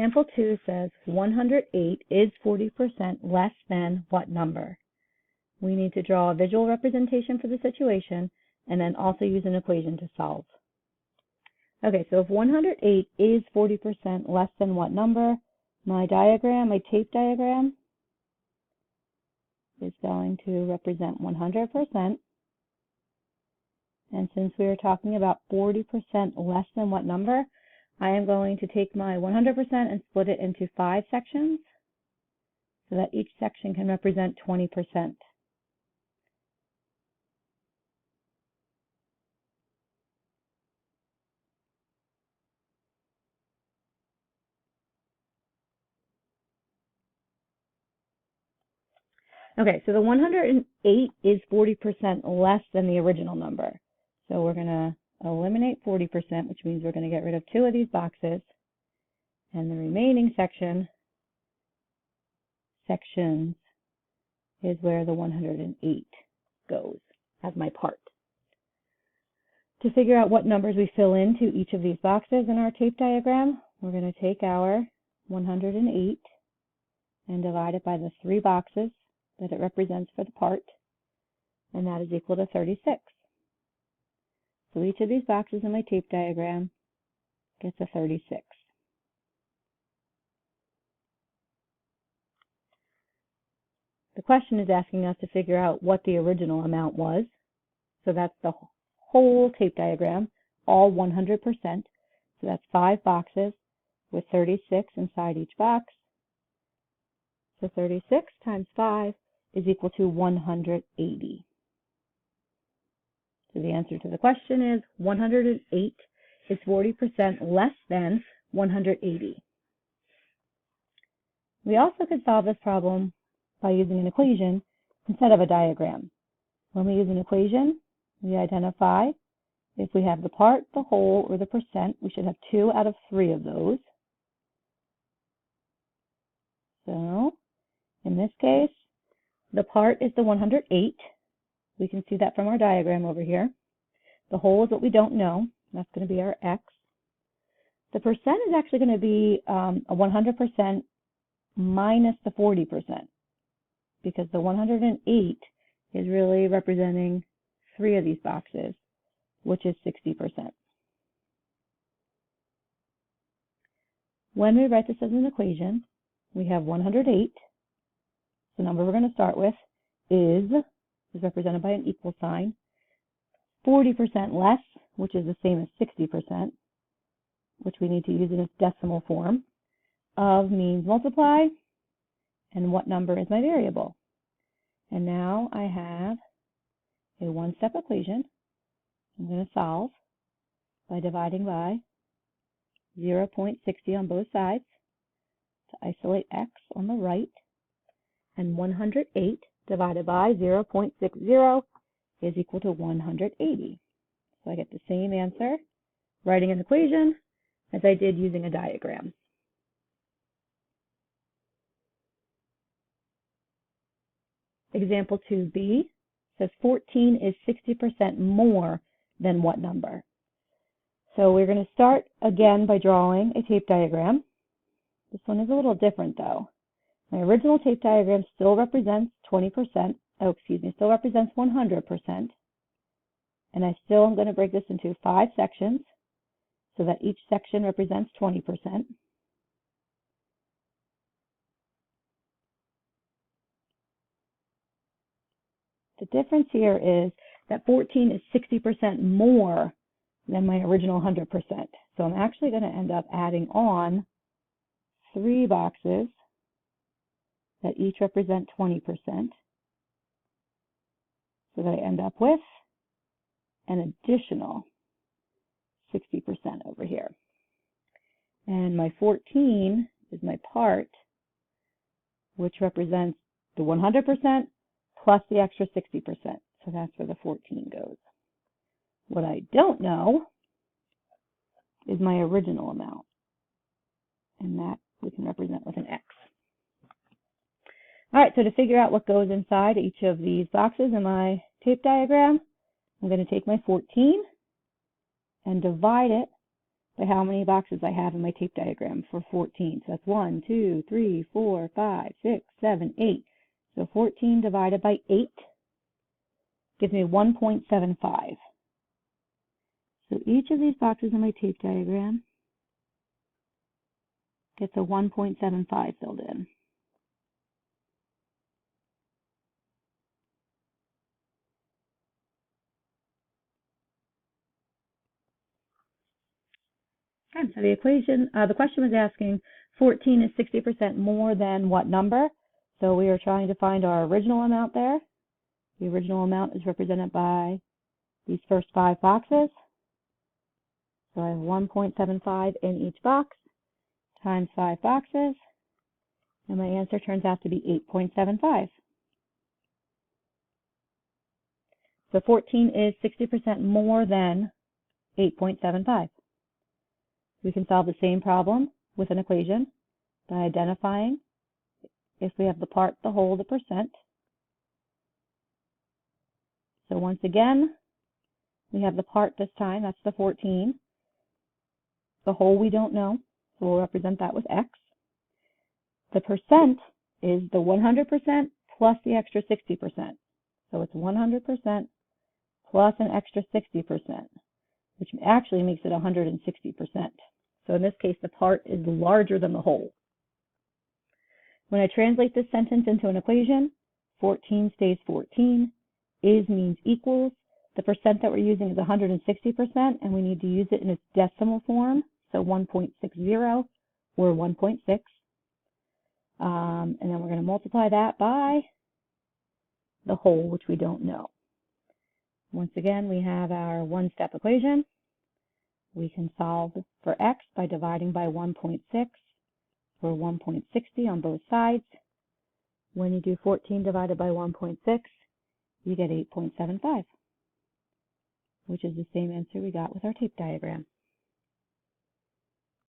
Example 2 says 108 is 40% less than what number? We need to draw a visual representation for the situation and then also use an equation to solve. Okay, so if 108 is 40% less than what number, my diagram, my tape diagram, is going to represent 100%. And since we are talking about 40% less than what number, I am going to take my 100% and split it into 5 sections so that each section can represent 20%. Okay, so the 108 is 40% less than the original number. So we're going to eliminate 40%, which means we're going to get rid of 2 of these boxes. And the remaining sections is where the 108 goes as my part. To figure out what numbers we fill into each of these boxes in our tape diagram, we're going to take our 108 and divide it by the 3 boxes that it represents for the part, and that is equal to 36. So each of these boxes in my tape diagram gets a 36. The question is asking us to figure out what the original amount was. So that's the whole tape diagram, all 100%. So that's 5 boxes with 36 inside each box. So 36 times 5 is equal to 180. So the answer to the question is 108 is 40% less than 180. We also could solve this problem by using an equation instead of a diagram. When we use an equation, we identify if we have the part, the whole, or the percent. We should have 2 out of 3 of those. So in this case, the part is the 108. We can see that from our diagram over here. The whole is what we don't know. That's going to be our x. The percent is actually going to be a 100% minus the 40%, because the 108 is really representing 3 of these boxes, which is 60%. When we write this as an equation, we have 108. The number we're going to start with is represented by an equal sign. 40% less, which is the same as 60%, which we need to use in its decimal form, of means multiply, and what number is my variable. And now I have a one-step equation. I'm going to solve by dividing by 0.60 on both sides to isolate x on the right, and 108 divided by 0.60 is equal to 180. So I get the same answer writing an equation as I did using a diagram. Example 2b says 14 is 60% more than what number? So we're going to start again by drawing a tape diagram. This one is a little different though. My original tape diagram still represents 20%, still represents 100%. And I still am going to break this into 5 sections so that each section represents 20%. The difference here is that 14 is 60% more than my original 100%. So I'm actually going to end up adding on 3 boxes that each represent 20%, so that I end up with an additional 60% over here. And my 14 is my part, which represents the 100% plus the extra 60%. So that's where the 14 goes. What I don't know is my original amount, and that we can represent with an X. All right, so to figure out what goes inside each of these boxes in my tape diagram, I'm going to take my 14 and divide it by how many boxes I have in my tape diagram for 14. So that's 1, 2, 3, 4, 5, 6, 7, 8. So 14 divided by 8 gives me 1.75. So each of these boxes in my tape diagram gets a 1.75 filled in. Okay, so the question was asking 14 is 60% more than what number? So we are trying to find our original amount there. The original amount is represented by these first 5 boxes. So I have 1.75 in each box times 5 boxes, and my answer turns out to be 8.75. So 14 is 60% more than 8.75. We can solve the same problem with an equation by identifying if we have the part, the whole, the percent. So once again, we have the part this time, that's the 14. The whole we don't know, so we'll represent that with X. The percent is the 100% plus the extra 60%. So it's 100% plus an extra 60%, which actually makes it 160%. So in this case, the part is larger than the whole. When I translate this sentence into an equation, 14 stays 14, is means equals. The percent that we're using is 160%, and we need to use it in its decimal form, so 1.60 or 1.6. And then we're going to multiply that by the whole, which we don't know. Once again, we have our one-step equation. We can solve for x by dividing by 1.6 or 1.60 on both sides. When you do 14 divided by 1.6, you get 8.75, which is the same answer we got with our tape diagram.